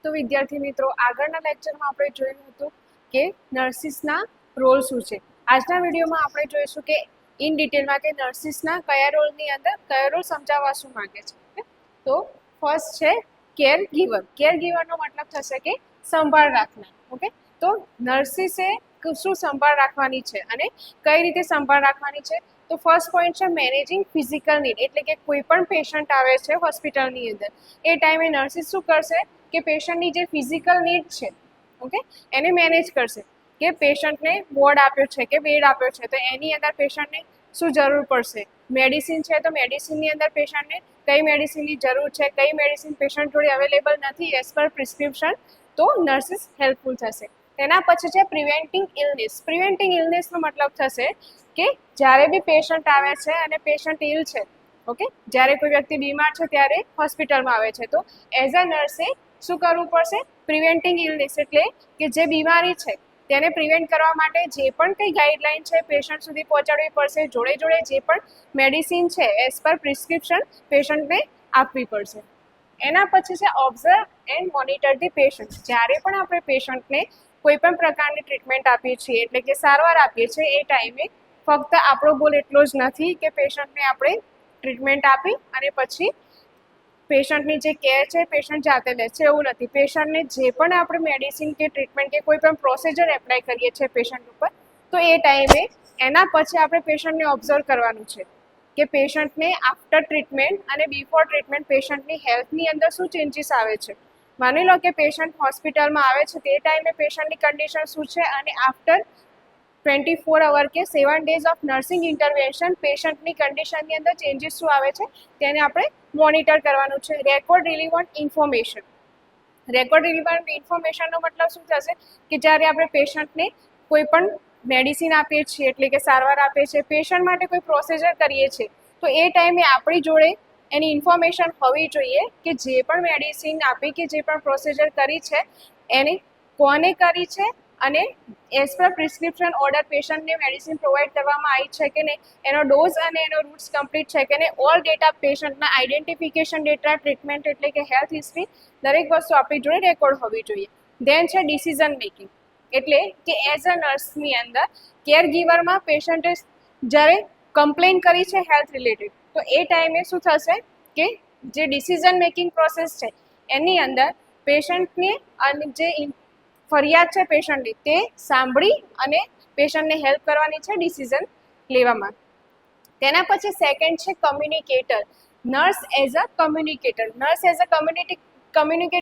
તો વિદ્યાર્થી મિત્રો, આગળના લેક્ચરમાં આપણે જોયું હતું કે નર્સિસના રોલ શું છે. આજના વિડીયોમાં આપણે જોઈશું કે ઇન ડિટેલમાં કે નર્સિસના કયા રોલની અંદર કયો રોલ સમજાવવા શું માંગે છે. તો ફર્સ્ટ છે કેર ગીવર. કેર ગીવરનો મતલબ થશે કે સંભાળ રાખનાર. ઓકે, તો નર્સિસે શું સંભાળ રાખવાની છે અને કઈ રીતે સંભાળ રાખવાની છે. તો ફર્સ્ટ પોઈન્ટ છે મેનેજિંગ ફિઝિકલ નીડ, એટલે કે કોઈ પણ પેશન્ટ આવે છે હોસ્પિટલની અંદર, એ ટાઈમે નર્સિસ શું કરશે કે પેશન્ટની જે ફિઝિકલ નીડ છે, ઓકે, એને મેનેજ કરશે. કે પેશન્ટને વોર્ડ આપ્યો છે કે બેડ આપ્યો છે, તો એની અંદર પેશન્ટને શું જરૂર પડશે. મેડિસિન છે તો મેડિસિનની અંદર પેશન્ટને કઈ મેડિસિનની જરૂર છે, કઈ મેડિસિન પેશન્ટ જોડે અવેલેબલ નથી એઝ પર પ્રિસ્ક્રિપ્શન, તો નર્સિસ હેલ્પફુલ થશે. તેના પછી છે પ્રિવેન્ટિંગ ઇલનેસ. પ્રિવેન્ટિંગ ઇલનેસનો મતલબ થશે કે જ્યારે બી પેશન્ટ આવે છે અને પેશન્ટ ઇલ છે, ઓકે, જ્યારે કોઈ વ્યક્તિ બીમાર છે ત્યારે હોસ્પિટલમાં આવે છે, તો એઝ અ નર્સે શું કરવું પડશે, પ્રિવેન્ટિંગ ઇલનેસ, એટલે કે જે બીમારી છે તેને પ્રિવેન્ટ કરવા માટે જે પણ કંઈ ગાઈડલાઇન છે પેશન્ટ સુધી પહોંચાડવી પડશે. જોડે જોડે જે પણ મેડિસિન છે એઝ પર પ્રિસ્ક્રિપ્શન પેશન્ટને આપવી પડશે. એના પછી છે observe and monitor the patient. જ્યારે પણ આપણે પેશન્ટને કોઈ પણ પ્રકારની ટ્રીટમેન્ટ આપીએ છીએ, એટલે કે સારવાર આપીએ છીએ, એ ટાઈમે ફક્ત આપણો ગોલ એટલો જ નથી કે પેશન્ટને આપણે ટ્રીટમેન્ટ આપી અને પછી પેશન્ટની જે કેર છે પેશન્ટ જાતે લે છે, એવું નથી. પેશન્ટને જે પણ આપણે મેડિસિન કે ટ્રીટમેન્ટ કે કોઈ પણ પ્રોસિજર એપ્લાય કરીએ છીએ પેશન્ટ ઉપર, તો એ ટાઈમે એના પછી આપણે પેશન્ટને ઓબ્ઝર્વ કરવાનું છે કે પેશન્ટને આફ્ટર ટ્રીટમેન્ટ અને બિફોર ટ્રીટમેન્ટ પેશન્ટની હેલ્થની અંદર શું ચેન્જીસ આવે છે. માની લો કે પેશન્ટ હોસ્પિટલમાં આવે છે તે ટાઈમે પેશન્ટની કન્ડિશન શું છે, અને આફ્ટર 24 અવર કે 7 ડેઝ ઓફ નર્સિંગ ઇન્ટરવેન્શન પેશન્ટની કન્ડિશનની અંદર ચેન્જીસ શું આવે છે તેને આપણે મોનિટર કરવાનું છે. Record relevant information. Record relevant ઇન્ફોર્મેશનનો મતલબ શું થશે કે જ્યારે આપણે પેશન્ટને કોઈ પણ મેડિસિન આપીએ છીએ, એટલે કે સારવાર આપીએ છીએ, પેશન્ટ માટે કોઈ પ્રોસિજર કરીએ છીએ, તો એ ટાઈમે આપણી જોડે એની ઇન્ફોર્મેશન હોવી જોઈએ કે જે પણ મેડિસિન આપી કે જે પણ પ્રોસિજર કરી છે એને કોને કરી છે અને એઝ પર પ્રિસ્ક્રિપ્શન ઓર્ડર પેશન્ટને મેડિસિન પ્રોવાઈડ કરવામાં આવી છે કે નહીં, એનો ડોઝ અને એનો રૂટ્સ કમ્પ્લીટ છે કે નહીં, ઓલ ડેટા પેશન્ટના આઈડેન્ટિફિકેશન ડેટા, ટ્રીટમેન્ટ એટલે કે હેલ્થ હિસ્ટ્રી, દરેક વસ્તુ આપણી જોડે રેકોર્ડ હોવી જોઈએ. દેન છે ડિસિઝન મેકિંગ, એટલે કે એઝ અ નર્સની અંદર કેર ગીવરમાં પેશન્ટે જ્યારે કમ્પ્લેન કરી છે હેલ્થ રિલેટેડ, તો એ ટાઈમે શું થશે કે જે ડિસિઝન મેકિંગ પ્રોસેસ છે એની અંદર પેશન્ટને અને જે ફરિયાદ છે પેશન્ટની તે સાંભળી અને પેશન્ટને હેલ્પ કરવાની છે ડિસિઝન લેવામાં. તેના પછી સેકન્ડ છે communicator. Nurse as a communicator. Nurse as a કમ્યુનિકેટર